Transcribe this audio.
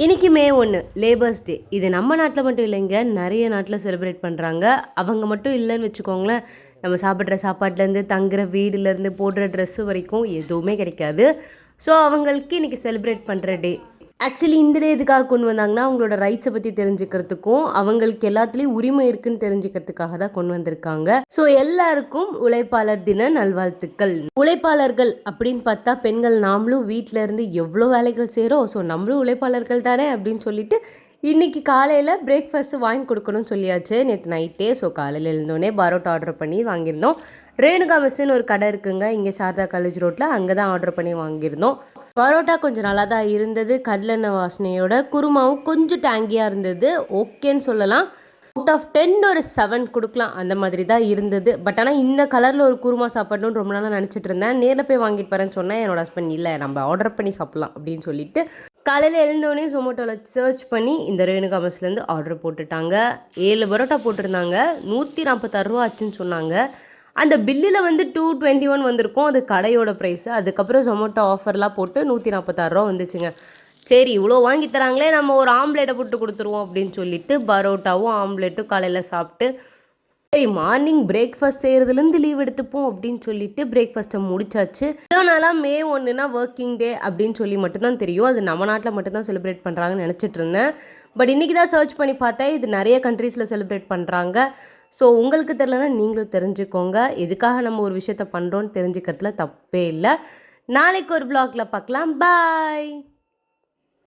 இன்னைக்கு மே 1 labours day. இது நம்ம நாட்டில் மட்டும் இல்லைங்க, நிறைய நாட்டில் செலிப்ரேட் பண்ணுறாங்க. அவங்க மட்டும் இல்லைன்னு வச்சுக்கோங்களேன், நம்ம சாப்பிட்ற சாப்பாட்லேருந்து தங்குற வீடுலேருந்து போடுற ட்ரெஸ்ஸு வரைக்கும் எதுவுமே கிடைக்காது. ஸோ அவங்களுக்கு இன்றைக்கி செலிப்ரேட் பண்ணுற டே. ஆக்சுவலி இந்த டே எதுக்காக கொண்டு வந்தாங்கன்னா, அவங்களோட ரைட்ஸை பற்றி தெரிஞ்சுக்கிறதுக்கும் அவங்களுக்கு எல்லாத்துலேயும் உரிமை இருக்குன்னு தெரிஞ்சுக்கிறதுக்காக தான் கொண்டு வந்திருக்காங்க. ஸோ எல்லாருக்கும் உழைப்பாளர் தின நல்வாழ்த்துக்கள். உழைப்பாளர்கள் அப்படின்னு பார்த்தா பெண்கள் நாமளும் வீட்டில் இருந்து எவ்வளோ வேலைகள் செய்கிறோம். ஸோ நம்மளும் உழைப்பாளர்கள் தானே அப்படின்னு சொல்லிட்டு இன்றைக்கி காலையில் பிரேக்ஃபாஸ்ட்டு வாங்கி கொடுக்கணும்னு சொல்லியாச்சு நேற்று நைட்டே. ஸோ காலையில் எழுந்தோடனே பரோட்டா ஆர்டர் பண்ணி வாங்கியிருந்தோம். ரேணுகா மெஸ்ஸுன்னு ஒரு கடை இருக்குங்க இங்கே சாரதா காலேஜ் ரோட்டில், அங்கே தான் ஆர்டர் பண்ணி வாங்கியிருந்தோம். பரோட்டா கொஞ்சம் நல்லா தான் இருந்தது, கடலெண்ணெய் வாசனையோட. குருமாவும் கொஞ்சம் டேங்கியாக இருந்தது, ஓகேன்னு சொல்லலாம். அவுட் ஆஃப் 10 ஒரு 7 கொடுக்கலாம், அந்த மாதிரி தான் இருந்தது. பட் ஆனால் இந்த கலரில் ஒரு குருமா சாப்பிடணும்னு ரொம்ப நாளாக நினச்சிட்டு இருந்தேன். நேரில் போய் வாங்கிட்டு வரேன்னு சொன்னேன். என்னோட ஹஸ்பண்ட் இல்லை, நம்ம ஆர்டர் பண்ணி சாப்பிட்லாம் அப்படின்னு சொல்லிட்டு காலையில் எழுந்தோடனே ஜொமேட்டோவில் சர்ச் பண்ணி இந்த ரேணுகா மெஸ்லேருந்து ஆர்டர் போட்டுட்டாங்க. 7 பரோட்டா போட்டிருந்தாங்க, 146 ரூபா ஆச்சுன்னு சொன்னாங்க. அந்த பில்லில் வந்து 221 வந்திருக்கும், அது கடையோட ப்ரைஸு. அதுக்கப்புறம் ஜொமேட்டோ ஆஃபர்லாம் போட்டு 146 ரூபா வந்துச்சுங்க. சரி இவ்வளோ வாங்கி தராங்களே, நம்ம ஒரு ஆம்லேட்டை போட்டு கொடுத்துருவோம் அப்படின்னு சொல்லிட்டு பரோட்டாவும் ஆம்லேட்டும் காலையில் சாப்பிட்டு, சரி மார்னிங் பிரேக்ஃபாஸ்ட் செய்கிறதுலேருந்து லீவ் எடுத்துப்போம் அப்படின்னு சொல்லிட்டு பிரேக்ஃபாஸ்ட்டை முடிச்சாச்சு. இவ்வளோ நாளாக மே 1னா ஒர்க்கிங் டே அப்படின்னு சொல்லி மட்டும்தான் தெரியும். அது நம்ம நாட்டில் மட்டும்தான் செலிப்ரேட் பண்ணுறாங்கன்னு நினச்சிட்டு இருந்தேன். பட் இன்றைக்கி தான் சர்ச் பண்ணி பார்த்தா இது நிறைய கண்ட்ரீஸில் செலிப்ரேட் பண்ணுறாங்க. ஸோ உங்களுக்கு தெரிலனா நீங்களும் தெரிஞ்சுக்கோங்க. எதுக்காக நம்ம ஒரு விஷயத்த பண்ணுறோன்னு தெரிஞ்சுக்கிறதுல தப்பே இல்லை. நாளைக்கு ஒரு vlogல பார்க்கலாம். பாய்.